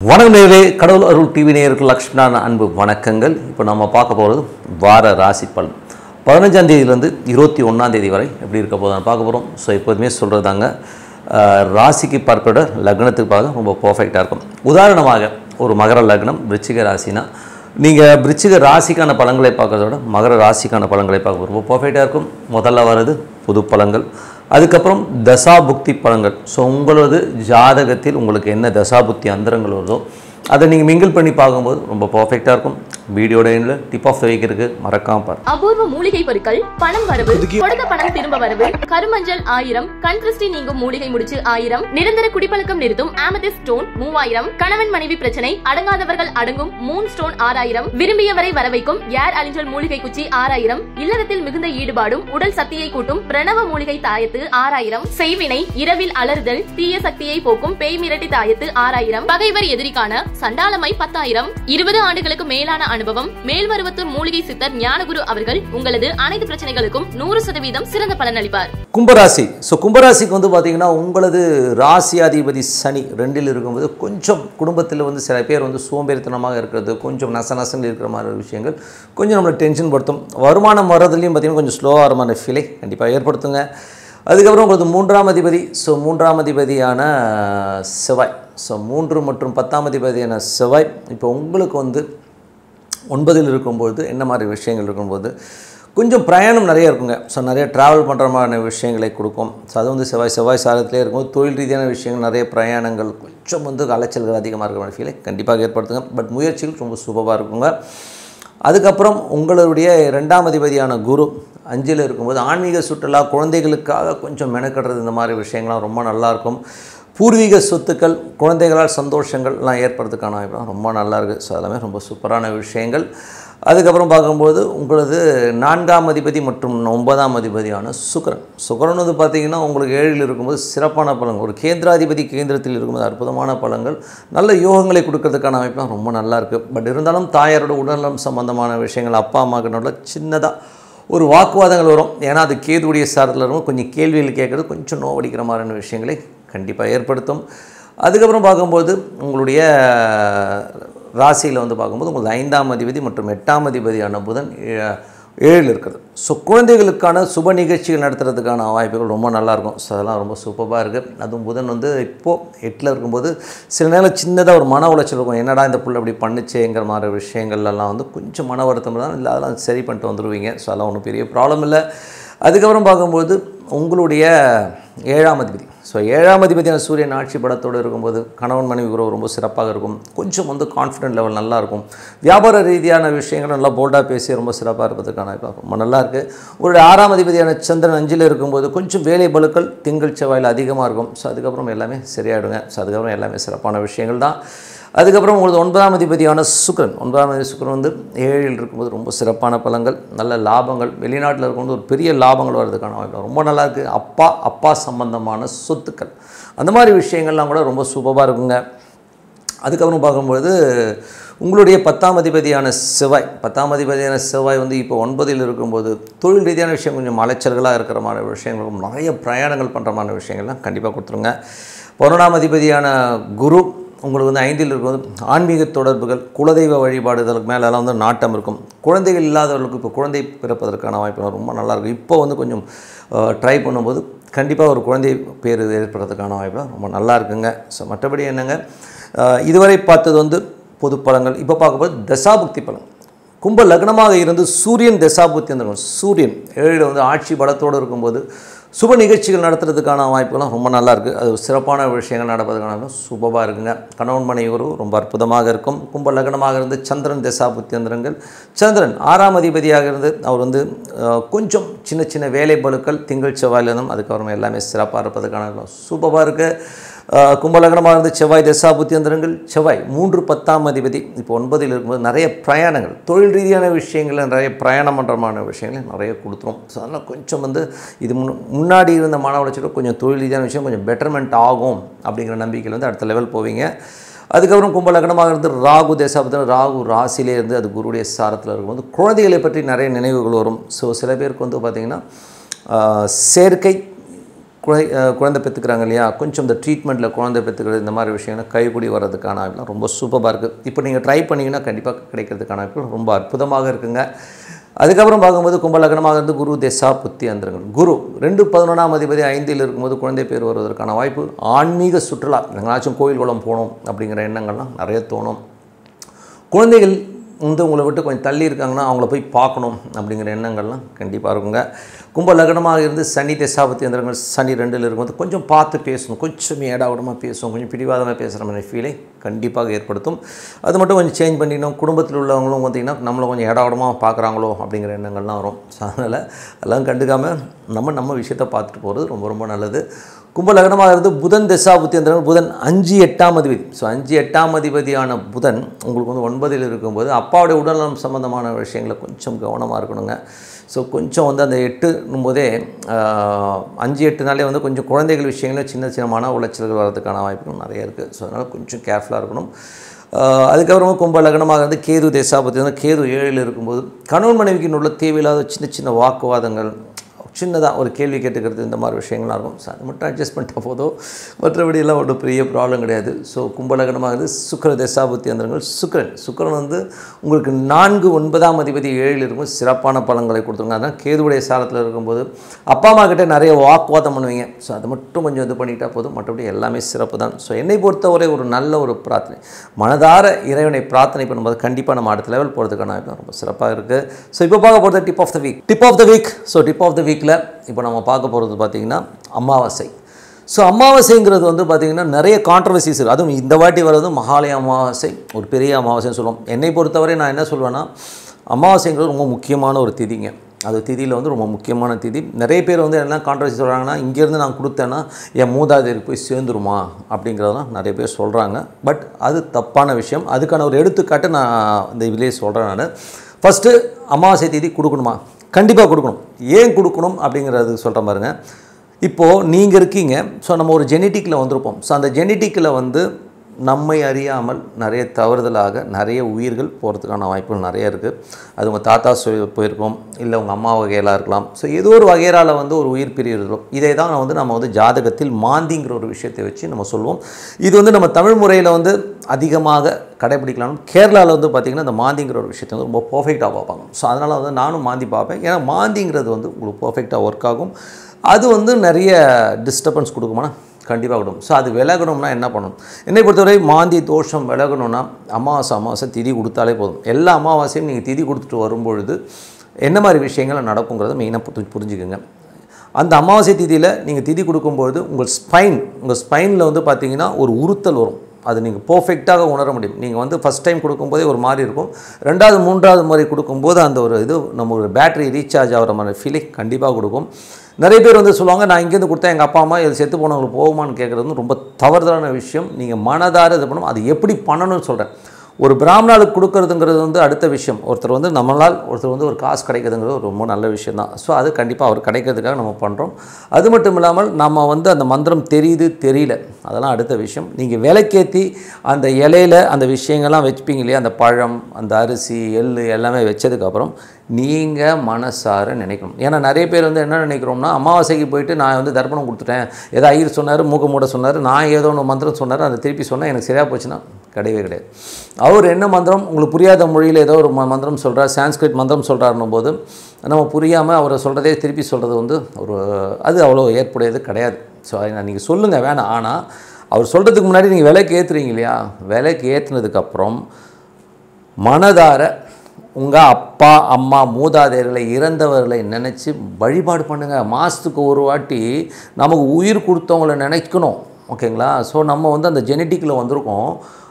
வணக்கம் நேயர்களே, கடவுள் அருள் டிவி நேயருக்கு லக்ஷ்மணான அன்பு வணக்கங்கள். இப்போ நம்ம பார்க்க போகிறது வார ராசி பலன் 15ஆம் தேதியிலேருந்து 21ஆம் தேதி வரை எப்படி இருக்க போதுன்னு பார்க்க போகிறோம். ஸோ எப்போதுமே சொல்கிறதாங்க, ராசிக்கு பார்ப்பத லக்னத்துக்கு பார்க்க ரொம்ப பர்ஃபெக்டாக இருக்கும். உதாரணமாக ஒரு மகர லக்னம் விருச்சிக ராசினா நீங்கள் விருச்சிக ராசிக்கான பலன்களை பார்க்கறத விட மகர ராசிக்கான பலன்களை பார்க்க ரொம்ப பர்ஃபெக்டாக இருக்கும். முதல்ல வர்றது பொது பலன்கள், அதுக்கப்புறம் தசாபுக்தி பலன்கள். ஸோ உங்களது ஜாதகத்தில் உங்களுக்கு என்ன தசாபுக்தி அந்தரங்கள் வருதோ அதை நீங்கள் மிங்கிள் பண்ணி பார்க்கும்போது ரொம்ப பர்ஃபெக்டாக இருக்கும். வீடியோட எண்ணில் டிப் ஆஃப் வைக்கிறதுக்கு மறக்காம பாருங்க. அபூர்வ மூலிகை பொருட்கள், பணம் வரவு, கொடுத்த பணம் திரும்ப வரவு, கருமஞ்சள் 1000, கண் திருஷ்டி நீங்கும் மூலிகை முடிச்சு 1000, நிரந்தர குடிப்பழக்கம் நிறுத்தும் ஆமெதிஸ்ட் ஸ்டோன் 3000, கணவன் மனைவி பிரச்சனை அடங்காதவர்கள் அடங்கும் மூன் ஸ்டோன் 6000, விரும்பியவரை வரவைக்கும் ஏர் அலிஞ்சல் மூலிகை குச்சி 6000, இல்லறத்தில் மிகுந்த ஈடுபாடும் உடல் சக்தியை கூட்டும் பிரணவ மூலிகை தாயத்து 6000, செய்வினை இரவில் அலறுதல் தீய சக்தியை போக்கும் பேய் மிரட்டி தாயத்து 6000, பகைவர் எதிரிக்கான சண்டாளமை 10000. 20 ஆண்டுகளுக்கு மேலான அனுபவம் மேல்மருவத்தூர் மூலிகை சித்தர் ஞானகுரு அவர்கள் உங்களது அனைத்து பிரச்சனைகளுக்கும் 100% சிறந்த பலன் அளிப்பார். கும்பராசி. ஸோ கும்பராசிக்கு பார்த்தீங்கன்னா உங்களது ராசியாதிபதி சனி 2ல் இருக்கும்போது கொஞ்சம் குடும்பத்தில் சில பேர் சோம்பேறித்தனமாக இருக்கிறது, கொஞ்சம் நசநசங்கள் இருக்கிற மாதிரி விஷயங்கள் கொஞ்சம் நம்மளை டென்ஷன் படுத்தும். வருமானம் வர்றதுலையும் பார்த்தீங்கன்னா கொஞ்சம் ஸ்லோவாக வரமான ஃபீலை கண்டிப்பாக ஏற்படுத்துங்க. அதுக்கப்புறம் உங்களுக்கு 3ஆம் அதிபதி. ஸோ 3ஆம் அதிபதியான செவ்வாய். ஸோ 3 மற்றும் 10ஆம் அதிபதியான செவ்வாய் இப்போ உங்களுக்கு 9ல் இருக்கும்போது என்ன மாதிரி விஷயங்கள் இருக்கும்போது கொஞ்சம் பிரயாணம் நிறைய இருக்குங்க. ஸோ நிறைய ட்ராவல் பண்ணுற மாதிரி விஷயங்களை கொடுக்கும். ஸோ அது செவ்வாய் சாரத்திலே இருக்கும்போது தொழில் ரீதியான விஷயங்கள் நிறைய பிரயாணங்கள் கொஞ்சம் அலைச்சல்கள் அதிகமாக இருக்கிற மாதிரி ஃபீலை கண்டிப்பாக ஏற்படுத்துங்க. பட் முயற்சிகள் ரொம்ப சூப்பராக இருக்குங்க. அதுக்கப்புறம் உங்களுடைய 2ஆம் அதிபதியான குரு 5ல் இருக்கும்போது ஆன்மீக சுற்றுலா, குழந்தைகளுக்காக கொஞ்சம் மெனக்கடுறது, இந்த மாதிரி விஷயங்கள்லாம் ரொம்ப நல்லாயிருக்கும். பூர்வீக சொத்துக்கள், குழந்தைகளால் சந்தோஷங்கள்லாம் ஏற்படுறதுக்கான வாய்ப்பு ரொம்ப நல்லாயிருக்கு. ஸோ அதெல்லாமே ரொம்ப சூப்பரான விஷயங்கள். அதுக்கப்புறம் பார்க்கும்போது உங்களது 4ஆம் அதிபதி மற்றும் 9ஆம் அதிபதியான சுக்கிரன் பார்த்திங்கன்னா உங்களுக்கு 7ல் இருக்கும்போது சிறப்பான பலன்கள், ஒரு கேந்திராதிபதி கேந்திரத்தில் இருக்கும்போது அற்புதமான பலன்கள், நல்ல யோகங்களை கொடுக்கறதுக்கான வாய்ப்புலாம் ரொம்ப நல்லாயிருக்கு. பட் இருந்தாலும் தாயாரோட உடல்நலம் சம்பந்தமான விஷயங்கள், அப்பா அம்மாக்கிட்ட சின்னதாக ஒரு வாக்குவாதங்கள் வரும். ஏன்னா அது கேதுடைய சாரத்தில் இருக்கும். கொஞ்சம் கேள்விகள் கேட்குறது கொஞ்சம் நோவடிக்கிற மாதிரியான விஷயங்களை கண்டிப்பாக ஏற்படுத்தும். அதுக்கப்புறம் பார்க்கும்போது உங்களுடைய ராசியில் பார்க்கும்போது உங்களுக்கு 5ஆம் அதிபதி மற்றும் 8ஆம் அதிபதியான புதன் 7ல் இருக்கிறது. ஸோ குழந்தைகளுக்கான சுப நிகழ்ச்சிகள் நடத்துறதுக்கான வாய்ப்புகள் ரொம்ப நல்லாயிருக்கும். ஸோ அதெல்லாம் ரொம்ப சூப்பராக இருக்குது. அதுவும் புதன் இப்போது 8ல் இருக்கும்போது சில நேரம் சின்னதாக ஒரு மன உளைச்சல் இருக்கும். என்னடா இந்த புள்ள இப்படி பண்ணுச்சேங்கிற மாதிரி விஷயங்கள்லாம் கொஞ்சம் மன வருத்தம் தான். இல்லை அதெல்லாம் சரி பண்ணிட்டு வந்துடுவீங்க. ஸோ அதெல்லாம் ஒன்றும் பெரிய ப்ராப்ளம் இல்லை. அதுக்கப்புறம் பார்க்கும்போது உங்களுடைய 7ஆம் அதிபதி. ஸோ 7ஆம் அதிபதியான சூரியன் ஆட்சி படத்தோடு இருக்கும்போது கணவன் மனைவி உறவு ரொம்ப சிறப்பாக இருக்கும். கொஞ்சம் கான்ஃபிடென்ட் லெவல் நல்லாயிருக்கும். வியாபார ரீதியான விஷயங்கள் நல்லா போல்டாக பேசி ரொம்ப சிறப்பாக இருப்பதுக்கான ரொம்ப நல்லாயிருக்கு. உங்களுடைய 6ஆம் அதிபதியான சந்திரன் 5ல் இருக்கும்போது கொஞ்சம் வேலை பளுக்கள் திங்கள் செவ்வாயில் அதிகமாக இருக்கும். ஸோ அதுக்கப்புறம் எல்லாமே சரியாயிடுங்க. ஸோ அதுக்கப்புறம் எல்லாமே சிறப்பான விஷயங்கள் தான். அதுக்கப்புறம் உங்களுக்கு 9ஆம் அதிபதியான சுக்கிரன் 7ல் இருக்கும்போது ரொம்ப சிறப்பான பலன்கள், நல்ல லாபங்கள், வெளிநாட்டில் இருக்கும்போது ஒரு பெரிய லாபங்கள் வர்றதுக்கான வாய்ப்பு ரொம்ப நல்லாயிருக்கு. அப்பா சம்பந்தமான சொத்துக்கள் அந்த மாதிரி விஷயங்கள்லாம் கூட ரொம்ப சூப்பராக இருக்குங்க. அதுக்கப்புறம் பார்க்கும்போது உங்களுடைய 10ஆம் அதிபதியான செவ்வாய் இப்போ 9ல் இருக்கும்போது தொழில் ரீதியான விஷயம் கொஞ்சம் அலைச்சல்களாக இருக்கிற மாதிரி விஷயங்களும், நிறைய பிரயாணங்கள் பண்ணுற மாதிரி விஷயங்கள்லாம் கண்டிப்பாக கொடுத்துருங்க. 11ஆம் அதிபதியான குரு உங்களுக்கு 5ல் இருக்கும்போது ஆன்மீக தொடர்புகள், குலதெய்வ வழிபாடுதலுக்கு மேலெல்லாம் நாட்டம் இருக்கும். குழந்தைகள் இல்லாதவர்களுக்கு இப்போ குழந்தை பிறப்பதற்கான வாய்ப்பு ரொம்ப நல்லாயிருக்கும். இப்போ கொஞ்சம் ட்ரை பண்ணும்போது கண்டிப்பாக ஒரு குழந்தை பேர் ஏற்படுறதுக்கான வாய்ப்பு ரொம்ப நல்லா இருக்குங்க. ஸோ மற்றபடி என்னங்க, இதுவரை பார்த்தது பொது பலன்கள். இப்போ பார்க்கும்போது தசாபுக்தி பலன். கும்ப லக்னமாக இருந்து சூரியன் தசாபுக்தி வந்துடும். சூரியன் 7ல் ஆட்சி பலத்தோடு இருக்கும்போது சுப நிகழ்ச்சிகள் நடத்துறதுக்கான வாய்ப்புகள்லாம் ரொம்ப நல்லாயிருக்கு. அது சிறப்பான விஷயங்கள் நடப்பதுக்கான சூப்பராக இருக்குங்க. கணவன் மனைவி உறவு ரொம்ப அற்புதமாக இருக்கும். கும்ப லக்னமாக இருந்து சந்திரன் தசாபுக்தி அந்தரங்கள். சந்திரன் 6ஆம் அதிபதியாக இருந்து அவர் கொஞ்சம் சின்ன வேலை பளுக்கள் திங்கள் செவ்வாயிலிருந்தும் அதுக்கப்புறமா எல்லாமே சிறப்பாக இருப்பதுக்கான சூப்பராக இருக்குது. கும்பலகனமாக இருந்து செவ்வாய் தசாபுத்தி அந்தரங்கள். செவ்வாய் 3 10ஆம் அதிபதி இப்போ 9ல் இருக்கும்போது நிறைய பிரயாணங்கள், தொழில் ரீதியான விஷயங்களில் நிறைய பிரயாணம் பண்ணுறமான விஷயங்களை நிறைய கொடுத்துரும். ஸோ அதனால் கொஞ்சம் இது முன்னாடி இருந்த மன உளைச்சல் கொஞ்சம் தொழில் ரீதியான விஷயம் கொஞ்சம் பெட்டர்மெண்ட் ஆகும் அப்படிங்கிற நம்பிக்கையில் அடுத்த லெவல் போவீங்க. அதுக்கப்புறம் கும்பலகனமாக இருந்து ராகு தசாபுத்திரம், ராகு ராசியிலே இருந்து அது குருடைய சாரத்தில் இருக்கும்போது குழந்தைகளை பற்றி நிறைய நினைவுகள் வரும். ஸோ சில பேருக்கு பார்த்திங்கன்னா சேர்க்கை குழந்தை பெற்றுக்கிறாங்க இல்லையா, கொஞ்சம் இந்த ட்ரீட்மெண்ட்டில் குழந்தை பெற்றுக்கிறது இந்த மாதிரி விஷயங்கள் கைகூடி வர்றதுக்கான வாய்ப்புலாம் ரொம்ப சூப்பராக இருக்குது. இப்போ நீங்கள் ட்ரை பண்ணிங்கன்னா கண்டிப்பாக கிடைக்கிறதுக்கான வாய்ப்பு ரொம்ப அற்புதமாக இருக்குங்க. அதுக்கப்புறம் பார்க்கும்போது கும்ப லக்னமாக இருந்து குரு திசா புத்தி அந்தரங்கள். குரு 2-11ஆம் அதிபதி 5ல் இருக்கும்போது குழந்தை பேர் வருவதற்கான வாய்ப்பு. ஆன்மீக சுற்றுலா, எங்கேனாச்சும் கோயில் குளம் போகணும் அப்படிங்கிற எண்ணங்கள்லாம் நிறைய தோணும். குழந்தைகள் உங்களை விட்டு கொஞ்சம் தள்ளி இருக்காங்கன்னா அவங்கள போய் பார்க்கணும் அப்படிங்கிற எண்ணங்கள்லாம் கண்டிப்பாக இருக்குங்க. கும்ப லக்னமாக இருந்து சனி திசாபத்தி எந்திரங்கள் சனி 2ல் இருக்கும்போது கொஞ்சம் பார்த்து பேசணும், கொஞ்சம் ஏடாவிடமாக பேசணும், கொஞ்சம் பிடிவாதமாக பேசுகிற மாதிரி ஃபீலை கண்டிப்பாக ஏற்படுத்தும். அது மட்டும் கொஞ்சம் சேஞ்ச் பண்ணிடணும். குடும்பத்தில் உள்ளவங்களும் பார்த்திங்கன்னா நம்மளை கொஞ்சம் ஏடாவிடமாக பார்க்குறாங்களோ அப்படிங்கிற எண்ணங்கள்லாம் வரும். ஸோ அதனால் அதெல்லாம் கண்டுக்காமல் நம்ம விஷயத்தை பார்த்துட்டு போகிறது ரொம்ப ரொம்ப நல்லது. கும்ப லக்னமாக இருந்து புதன் திசாபுத்தி எந்திரங்கள் புதன் 5-8ஆம் அதிபதி. ஸோ 5-8ஆம் அதிபதியான புதன் உங்களுக்கு வந்து 9ல் இருக்கும்போது அப்பாவுடைய உடல்நலம் சம்மந்தமான விஷயங்களை கொஞ்சம் கவனமாக இருக்கணுங்க. ஸோ கொஞ்சம் வந்து அந்த 8ன்னும் போதே 5-8நாலே வந்து கொஞ்சம் குழந்தைகள் விஷயங்களில் சின்ன மன உளைச்சல்கள் வர்றதுக்கான வாய்ப்புகள் நிறைய இருக்குது. ஸோ அதனால் கொஞ்சம் கேர்ஃபுல்லாக இருக்கணும். அதுக்கப்புறமா கும்ப லக்னமாக இருந்து கேது திசாபத்தி வந்து கேது 7ல் இருக்கும்போது கணவன் மனைவிக்கு உள்ள தேவையில்லாத சின்ன வாக்குவாதங்கள், சின்னதாக ஒரு கேள்வி கேட்டுக்கிறது, இந்த மாதிரி விஷயங்கள்லாம் இருக்கும். ஸோ அது மட்டும் அட்ஜஸ்ட் பண்ணிட்டா போதும், மற்றபடியெல்லாம் ஒரு பெரிய ப்ராப்ளம் கிடையாது. ஸோ கும்பலகனமாக இருந்து சுக்கிர தசாபுத்தி அந்தரங்கள் சுக்கிரன் வந்து உங்களுக்கு 4-9ஆம் அதிபதி 7ல் இருக்கும், சிறப்பான பலன்களை கொடுத்துருங்க. அதனால் கேதுவுடைய சாரத்தில் இருக்கும்போது அப்பா அம்மா கிட்டே நிறைய வாக்குவாதம் பண்ணுவீங்க. ஸோ அதை மட்டும் கொஞ்சம் இது பண்ணிக்கிட்டால் போதும், மற்றபடி எல்லாமே சிறப்பு தான். ஸோ என்னை பொறுத்தவரை ஒரு நல்ல ஒரு பிரார்த்தனை, மனதார இறைவனை பிரார்த்தனை பண்ணும்போது கண்டிப்பாக நம்ம அடுத்த லெவல் போகிறதுக்கான ரொம்ப சிறப்பாக இருக்குது. ஸோ இப்போ பார்க்க போகிறது tip of the week. So tip of the week இப்போ நம்ம பார்க்க போகிறது பார்த்திங்கன்னா அமாவாசை. ஸோ அமாவாசைங்கிறது வந்து பார்த்திங்கன்னா நிறைய கான்ட்ரவர்சிஸ் இருக்குது. அதுவும் இந்த வாட்டி வர்றது மகாலய அமாவாசை, ஒரு பெரிய அமாவாசைன்னு சொல்லுவோம். என்னை பொறுத்தவரை நான் என்ன சொல்வேன்னா, அமாவாசைங்கிறது ரொம்ப முக்கியமான ஒரு திதிங்க. அது திதியில் வந்து ரொம்ப முக்கியமான திதி. நிறைய பேர் வந்து என்ன கான்ட்ரவர்சி சொல்கிறாங்கன்னா, இங்கேருந்து நான் கொடுத்தேன்னா என் மூதாதையருக்கு போய் சேர்ந்துருமா அப்படிங்கிறதெல்லாம் நிறைய பேர் சொல்கிறாங்க. பட் அது தப்பான விஷயம். அதுக்கான ஒரு எடுத்துக்காட்டு நான் இந்த இதிலே சொல்கிறேன். நான் ஃபஸ்ட்டு அமாவாசை திதி கொடுக்கணுமா? கண்டிப்பாக கொடுக்கணும். ஏன் கொடுக்கணும் அப்படிங்கிறது சொல்கிறேன் பாருங்க. இப்போது நீங்கள் இருக்கீங்க, ஸோ நம்ம ஒரு ஜெனட்டிக்கில் வந்திருப்போம். ஸோ அந்த ஜெனட்டிக்கில் வந்து நம்மை அறியாமல் நிறைய தவறுதலாக நிறைய உயிர்கள் போகிறதுக்கான வாய்ப்புகள் நிறைய இருக்குது. அது உங்கள் தாத்தா போயிருக்கோம், இல்லை உங்கள் அம்மா வகையெல்லாம் இருக்கலாம். ஸோ ஏதோ ஒரு வகையரால் வந்து ஒரு உயிர் பிரிவு. இதை தான் நம்ம வந்து ஜாதகத்தில் மாந்திங்கிற ஒரு விஷயத்தை வச்சு நம்ம சொல்லுவோம். இது வந்து நம்ம தமிழ் முறையில் வந்து அதிகமாக கடைபிடிக்கலாம். கேரளாவில் வந்து பார்த்திங்கன்னா இந்த மாந்திங்கிற ஒரு விஷயத்தை வந்து ரொம்ப பர்ஃபெக்டாக பார்ப்பாங்க. ஸோ அதனால் வந்து நானும் மாந்தி பார்ப்பேன். ஏன்னா மாந்திங்கிறது வந்து உங்களுக்கு பர்ஃபெக்டாக ஒர்க் ஆகும். அது வந்து நிறைய டிஸ்டர்பன்ஸ் கொடுக்குமானா கண்டிப்பாக கொடுக்கும். ஸோ அது விலகணும்னா என்ன பண்ணணும்? என்னை பொறுத்தவரை மாந்தி தோஷம் விலகணும்னா அமாவாசை திதி கொடுத்தாலே போதும். எல்லா அமாவாசையும் நீங்கள் திதி கொடுத்துட்டு வரும்பொழுது என்ன மாதிரி விஷயங்கள் நடக்குங்கிறத மெயினாக புரிஞ்சுக்குங்க. அந்த அமாவாசை திதியில் நீங்கள் திதி கொடுக்கும்பொழுது உங்கள் ஸ்பைனில் வந்து பார்த்திங்கன்னா ஒரு உறுத்தல் வரும். அது நீங்கள் பர்ஃபெக்டாக உணர முடியும். நீங்கள் வந்து ஃபஸ்ட் டைம் கொடுக்கும்போதே ஒரு மாதிரி இருக்கும், 2வது 3வது முறை கொடுக்கும்போது அந்த ஒரு இது நம்ம ஒரு பேட்டரி ரீசார்ஜ் ஆகிற மாதிரி ஃபீலிங் கண்டிப்பாக கொடுக்கும். நிறைய பேர் வந்து சொல்லுவாங்க, நான் இங்கேருந்து கொடுத்தா எங்கள் அப்பா அம்மா இது செத்து போனவங்களுக்கு போகுமான்னு கேட்குறது வந்து ரொம்ப தவறுதலான விஷயம். நீங்கள் மனதார இது பண்ணணும். அது எப்படி பண்ணணும்னு சொல்கிறேன். ஒரு பிராமணாளுக்கு கொடுக்கறதுங்கிறது வந்து அடுத்த விஷயம். ஒருத்தர் வந்து ஒரு காசு கிடைக்கிறதுங்கிறது ஒரு ரொம்ப நல்ல விஷயம் தான். ஸோ அது கண்டிப்பாக அவர் கிடைக்கிறதுக்காக நம்ம பண்ணுறோம். அது மட்டும் இல்லாமல் நம்ம வந்து அந்த மந்திரம் தெரியல, அதெல்லாம் அடுத்த விஷயம். நீங்கள் விலைக்கேற்றி அந்த இலையில் அந்த விஷயங்கள்லாம் வச்சுப்பீங்க இல்லையா, அந்த பழம், அந்த அரிசி, எள் எல்லாமே வச்சதுக்கப்புறம் நீங்கள் மனசார நினைக்கணும். ஏன்னா நிறைய பேர் வந்து என்ன நினைக்கிறோம்னா, அமாவாசைக்கு போயிட்டு நான் வந்து தர்ப்பணம் கொடுத்துட்டேன், ஏதோ ஐயர் சொன்னார், மூக்க மூட சொன்னார், நான் ஏதோ ஒன்று மந்திரம் சொன்னார், அதை திருப்பி சொன்னால் எனக்கு சரியாக போச்சுன்னா கிடையாது. அவர் என்ன மந்திரம் உங்களுக்கு புரியாத மொழியில் ஏதோ ஒரு மந்திரம் சொல்கிறார், சான்ஸ்கிரிட் மந்திரம் சொல்கிறாருன்னும் போது நம்ம புரியாமல் அவரை சொல்கிறதே திருப்பி சொல்கிறது வந்து அது அவ்வளோ ஏற்புடையது கிடையாது. ஸோ அதை நீங்கள் சொல்லுங்கள் வேணாம். ஆனால் அவர் சொல்கிறதுக்கு முன்னாடி நீங்கள் விலைக்கு ஏற்றுறீங்க இல்லையா, விலைக்கு ஏற்றுனதுக்கப்புறம் மனதார உங்கள் அப்பா அம்மா மூதாதையர்களை இறந்தவர்களை நினச்சி வழிபாடு பண்ணுங்கள். மாதத்துக்கு ஒரு வாட்டி நமக்கு உயிர் கொடுத்தவங்களை நினைக்கணும். ஓகேங்களா? ஸோ நம்ம வந்து அந்த ஜெனட்டிக்கில் வந்திருக்கோம்.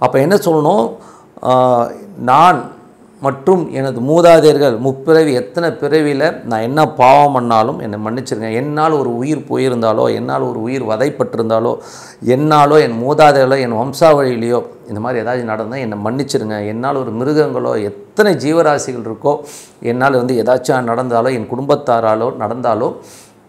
அப்போ என்ன சொல்லணும், நான் மற்றும் எனது மூதாதையர்கள் முப்பிறவி எத்தனை பிறவியில் நான் என்ன பாவம் பண்ணாலும் என்னை மன்னிச்சிருங்க. என்னால் ஒரு உயிர் போயிருந்தாலோ, என்னால் ஒரு உயிர் வதைப்பட்டிருந்தாலோ, என்னாலோ என் மூதாதையர்களோ என் வம்சாவழியிலையோ இந்த மாதிரி ஏதாச்சும் நடந்தால் என்னை மன்னிச்சிருங்க. என்னால் ஒரு மிருகங்களோ எத்தனை ஜீவராசிகள் இருக்கோ என்னால் வந்து ஏதாச்சும் நடந்தாலோ என் குடும்பத்தாராலோ நடந்தாலோ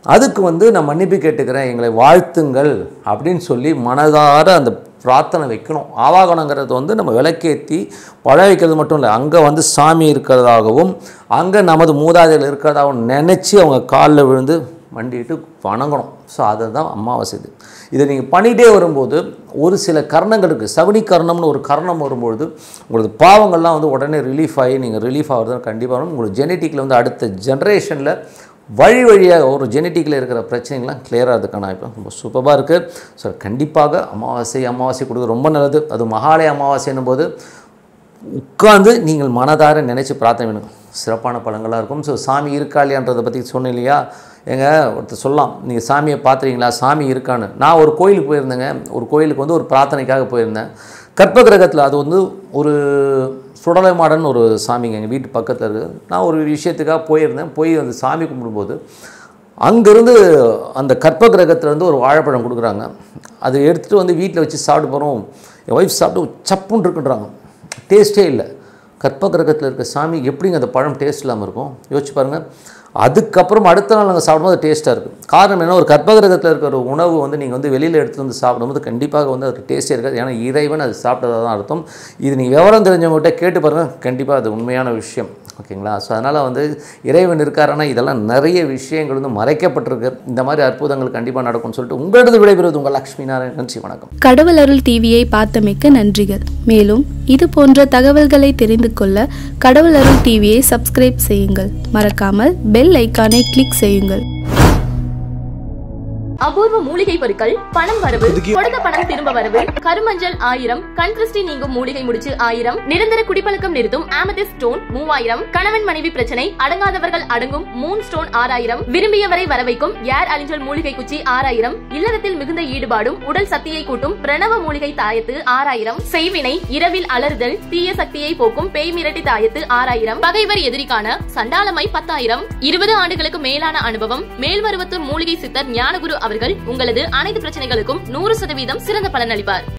அதுக்கு வந்து நான் மன்னிப்பு கேட்டுக்கிறேன், எங்களை வாழ்த்துங்கள் அப்படின்னு சொல்லி மனதார அந்த பிரார்த்தனை வைக்கணும். ஆவாகனங்கிறது வந்து நம்ம விளக்கேற்றி பழ வைக்கிறது மட்டும் இல்லை, அங்கே வந்து சாமி இருக்கிறதாகவும் அங்கே நமது மூதாதையர்கள் இருக்கிறதாகவும் நினச்சி அவங்க காலில் விழுந்து மண்டிட்டு வணங்கணும். ஸோ அதுதான் அமாவாசை. இதை நீங்கள் பண்ணிகிட்டே வரும்போது ஒரு சில கரணங்களுக்கு சகுனி கரணம்னு ஒரு கரணம் வரும்பொழுது உங்களுக்கு பாவங்கள்லாம் வந்து உடனே ரிலீஃப் ஆகி நீங்கள் ரிலீஃப் ஆகிறது கண்டிப்பாக வரும். உங்களுக்கு ஜெனட்டிக்கில் வந்து அடுத்த ஜென்ரேஷனில் வழியாக ஒரு ஜெனட்டிக்கில் இருக்கிற பிரச்சனைகள்லாம் கிளியராக அதுக்கான வாய்ப்பு ரொம்ப சூப்பராக இருக்குது. ஸோ கண்டிப்பாக அமாவாசை கொடுக்குறது ரொம்ப நல்லது. அது மகாலய அமாவாசைன்னும் போது உட்கார்ந்து நீங்கள் மனதார நினச்சி பிரார்த்தனை வேணும், சிறப்பான பலங்களாக இருக்கும். ஸோ சாமி இருக்கா இல்லையான்றதை பற்றி சொன்னேன் இல்லையா, ஒருத்தர் சொல்லலாம் நீங்கள் சாமியை பார்த்துறீங்களா, சாமி இருக்கான்னு. நான் ஒரு கோயிலுக்கு போயிருந்தேங்க. ஒரு கோயிலுக்கு வந்து ஒரு பிரார்த்தனைக்காக போயிருந்தேன். கற்ப கிரகத்தில் அது வந்து ஒரு சுடலை மாடன் ஒரு சாமிங்க எங்கள் வீட்டு பக்கத்தில் இருக்குது. நான் ஒரு விஷயத்துக்காக போயிருந்தேன். போய் அந்த சாமி கும்பிடும்போது அங்கேருந்து அந்த கற்ப கிரகத்தில் ஒரு வாழைப்பழம் கொடுக்குறாங்க. அதை எடுத்துகிட்டு வந்து வீட்டில் வச்சு சாப்பிட்டு போகிறோம். என் ஒய்ஃப் சாப்பிட்டு சப்புன்னு இருக்குன்றாங்க, டேஸ்ட்டே இல்லை. கற்ப கிரகத்தில் இருக்க சாமி எப்படிங்க அந்த பழம் டேஸ்ட் இல்லாமல் இருக்கும் யோசிச்சு பாருங்கள். அதுக்கப்புறம் அடுத்த நாள் நாங்கள் சாப்பிடும்போது அது டேஸ்ட்டாக இருக்குது. காரணம் என்ன, ஒரு கற்ப கிரகத்தில் இருக்கிற ஒரு உணவு வந்து நீங்கள் வந்து வெளியில் எடுத்துகிட்டு வந்து சாப்பிடும்போது கண்டிப்பாக வந்து அது டேஸ்ட்டே இருக்காது. ஏன்னா இறைவன் அது சாப்பிட்டதாக தான் அர்த்தம். இது நீங்கள் விவரம் தெரிஞ்சவங்ககிட்ட கேட்டு பாருங்கள், கண்டிப்பாக அது உண்மையான விஷயம். ஓகேங்களா? ஸோ அதனால் வந்து இறைவன் இருக்காருன்னா இதெல்லாம் நிறைய விஷயங்கள் வந்து மறைக்கப்பட்டிருக்கு. இந்த மாதிரி அற்புதங்கள் கண்டிப்பாக நடக்கும்னு சொல்லிட்டு உங்களது விடைபெறுவது உங்கள் லக்ஷ்மி நாராயணன். நன்றி, வணக்கம். கடவுள் அருள் டிவியை பார்த்தமைக்க நன்றிகள். மேலும் இது போன்ற தகவல்களை தெரிந்து கொள்ள கடவுள் அருள் டிவியை சப்ஸ்கிரைப் செய்யுங்கள். மறக்காமல் பெல் ஐக்கானை கிளிக் செய்யுங்கள். அபூர்வ மூலிகை பொருட்கள், பணம் வரவு, கொடுத்த பணம் திரும்ப வரவு, கருமஞ்சள் 1000, கண் திருஷ்டி நீங்கும் மூலிகை முடிச்சு 1000, நிரந்தர குடிப்பழக்கம் நிறுத்தும் ஆமெதிஸ்ட் ஸ்டோன் 3000, கணவன் மனைவி பிரச்சனை அடங்காதவர்கள் அடங்கும் மூன் ஸ்டோன் 6000, விரும்பியவரை வரவைக்கும் ஏர் அலிஞ்சல் மூலிகை குச்சி 6000, இல்லறத்தில் மிகுந்த ஈடுபாடும் உடல் சக்தியை கூட்டும் பிரணவ மூலிகை தாயத்து 6000, செய்வினை இரவில் அலறுதல் தீய சக்தியை போக்கும் பேய் மிரட்டி தாயத்து 6000, பகைவர் எதிரிக்கான சண்டாளமை 10000, 20 ஆண்டுகளுக்கு மேலான அனுபவம் மேல்மருவத்தூர் மூலிகை சித்தர் ஞானகுரு அவர்கள் உங்களது அனைத்து பிரச்சனைகளுக்கும் 100% சிறந்த பலன் அளிப்பார்.